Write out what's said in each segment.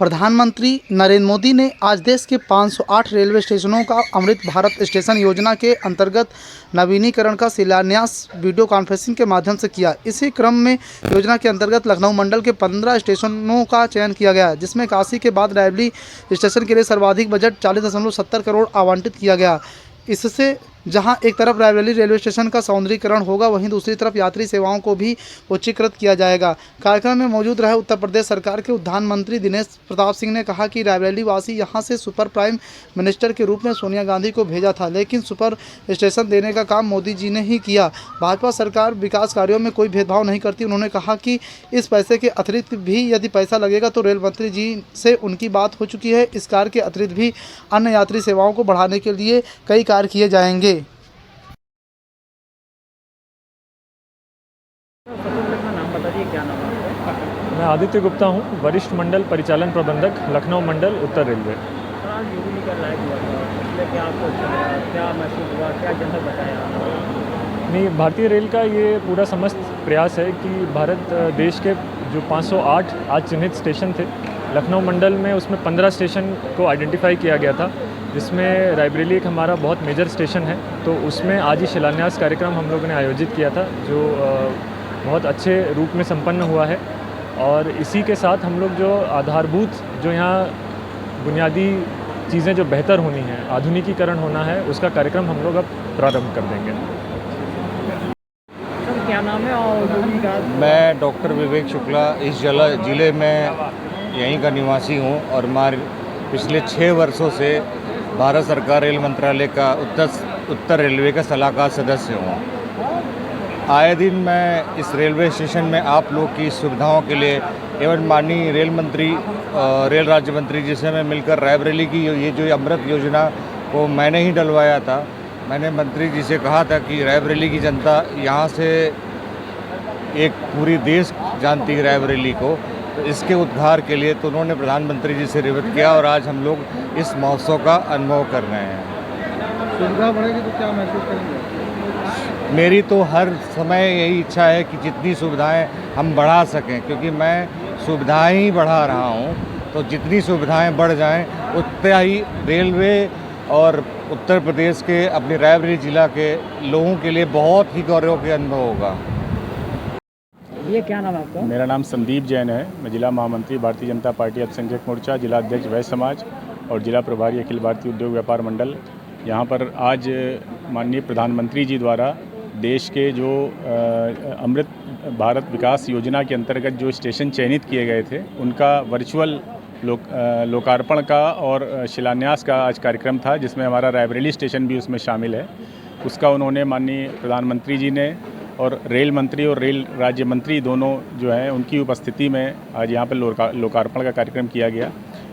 प्रधानमंत्री नरेंद्र मोदी ने आज देश के 508 रेलवे स्टेशनों का अमृत भारत स्टेशन योजना के अंतर्गत नवीनीकरण का शिलान्यास वीडियो कॉन्फ्रेंसिंग के माध्यम से किया। इसी क्रम में योजना के अंतर्गत लखनऊ मंडल के 15 स्टेशनों का चयन किया गया, जिसमें काशी के बाद रायबरेली स्टेशन के लिए सर्वाधिक बजट 40.70 करोड़ आवंटित किया गया। इससे जहां एक तरफ रायबरेली रेलवे स्टेशन का सौंदर्यीकरण होगा, वहीं दूसरी तरफ यात्री सेवाओं को भी उच्चीकृत किया जाएगा। कार्यक्रम में मौजूद रहे उत्तर प्रदेश सरकार के उद्यान मंत्री दिनेश प्रताप सिंह ने कहा कि रायबरेली वासी यहां से सुपर प्राइम मिनिस्टर के रूप में सोनिया गांधी को भेजा था, लेकिन सुपर स्टेशन देने का काम मोदी जी ने ही किया। भाजपा सरकार विकास कार्यों में कोई भेदभाव नहीं करती। उन्होंने कहा कि इस पैसे के अतिरिक्त भी यदि पैसा लगेगा तो रेल मंत्री जी से उनकी बात हो चुकी है। इस कार्य के अतिरिक्त भी अन्य यात्री सेवाओं को बढ़ाने के लिए कई कार्य किए जाएंगे। नाम बताइए, क्या नाम है आपका? मैं आदित्य गुप्ता हूँ, वरिष्ठ मंडल परिचालन प्रबंधक, लखनऊ मंडल उत्तर रेलवे। आज यूपी का लाइव हुआ था, इसलिए क्या आपको अच्छा लगा, क्या महसूस हुआ, क्या जनता बताया? नहीं, भारतीय रेल का ये पूरा समस्त प्रयास है कि भारत देश के जो 508 आज चिन्हित स्टेशन थे लखनऊ मंडल में, उसमें 15 स्टेशन को आइडेंटिफाई किया गया था, जिसमें रायबरेली एक हमारा बहुत मेजर स्टेशन है। तो उसमें आज ही शिलान्यास कार्यक्रम हम लोगों ने आयोजित किया था, जो बहुत अच्छे रूप में संपन्न हुआ है। और इसी के साथ हम लोग जो आधारभूत जो यहाँ बुनियादी चीज़ें जो बेहतर होनी है, आधुनिकीकरण होना है, उसका कार्यक्रम हम लोग अब प्रारंभ कर देंगे। सर, क्या नाम है और यूपी का? मैं डॉक्टर विवेक शुक्ला इस ज़िले में यहीं का निवासी हूँ और मैं पिछले 6 वर्षों से भारत सरकार रेल मंत्रालय का उत्तर रेलवे का सलाहकार सदस्य हूँ। आए दिन मैं इस रेलवे स्टेशन में आप लोग की सुविधाओं के लिए एवं माननीय रेल राज्य मंत्री जी से मैं मिलकर रायबरेली की ये जो अमृत योजना को मैंने ही डलवाया था। मैंने मंत्री जी से कहा था कि रायबरेली की जनता यहाँ से एक पूरी देश जानती है रायबरेली को, तो इसके उद्धार के लिए तो उन्होंने प्रधानमंत्री जी से रिव्यत किया और आज हम लोग इस महोत्सव का अनुभव कर रहे हैं। सुविधा बढ़ेगी तो क्या महसूस करेंगे? मेरी तो हर समय यही इच्छा है कि जितनी सुविधाएं हम बढ़ा सकें, क्योंकि मैं सुविधाएं ही बढ़ा रहा हूं, तो जितनी सुविधाएं बढ़ जाएं उतना ही रेलवे और उत्तर प्रदेश के अपने रायबरेली जिला के लोगों के लिए बहुत ही गौरव के अनुभव होगा। ये क्या नाम है आपका? मेरा नाम संदीप जैन है। मैं जिला महामंत्री भारतीय जनता पार्टी अल्पसंख्यक मोर्चा, जिला अध्यक्ष वैश्य समाज और जिला प्रभारी अखिल भारतीय उद्योग व्यापार मंडल। यहाँ पर आज माननीय प्रधानमंत्री जी द्वारा देश के जो अमृत भारत विकास योजना के अंतर्गत जो स्टेशन चयनित किए गए थे, उनका वर्चुअल लोकार्पण का और शिलान्यास का आज कार्यक्रम था, जिसमें हमारा रायबरेली स्टेशन भी उसमें शामिल है। उसका उन्होंने माननीय प्रधानमंत्री जी ने और रेल मंत्री और रेल राज्य मंत्री दोनों जो हैं उनकी उपस्थिति में आज यहाँ पर लोकार्पण का कार्यक्रम किया गया।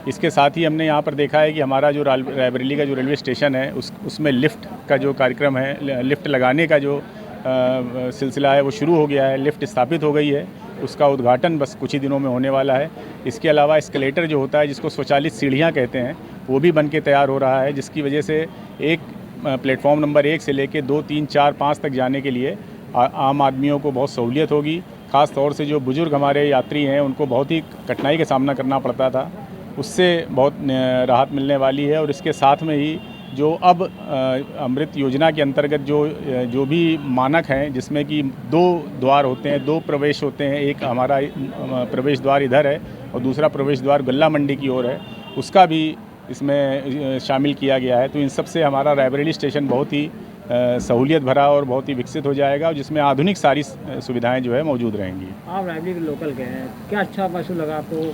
इसके साथ ही हमने यहाँ पर देखा है कि हमारा जो रायबरेली का जो रेलवे स्टेशन है उसमें लिफ्ट का जो कार्यक्रम है, लिफ्ट लगाने का जो सिलसिला है वो शुरू हो गया है। लिफ्ट स्थापित हो गई है, उसका उद्घाटन बस कुछ ही दिनों में होने वाला है। इसके अलावा एस्केलेटर जो होता है, जिसको स्वचालित सीढ़ियाँ कहते हैं, वो भी बन के तैयार हो रहा है, जिसकी वजह से एक प्लेटफॉर्म नंबर 1 से लेकर 2, 3, 4, 5 तक जाने के लिए आम आदमियों को बहुत सहूलियत होगी। ख़ास तौर से जो बुज़ुर्ग हमारे यात्री हैं, उनको बहुत ही कठिनाई का सामना करना पड़ता था, उससे बहुत राहत मिलने वाली है। और इसके साथ में ही जो अब अमृत योजना के अंतर्गत जो भी मानक हैं, जिसमें कि 2 द्वार होते हैं, 2 प्रवेश होते हैं, एक हमारा प्रवेश द्वार इधर है और दूसरा प्रवेश द्वार गल्ला मंडी की ओर है, उसका भी इसमें शामिल किया गया है। तो इन सब से हमारा रायबरेली स्टेशन बहुत ही सहूलियत भरा और बहुत ही विकसित हो जाएगा, और जिसमें आधुनिक सारी सुविधाएं जो है मौजूद रहेंगी। आप रायबरेली के लोकल के हैं, क्या अच्छा महसूस लगा आपको?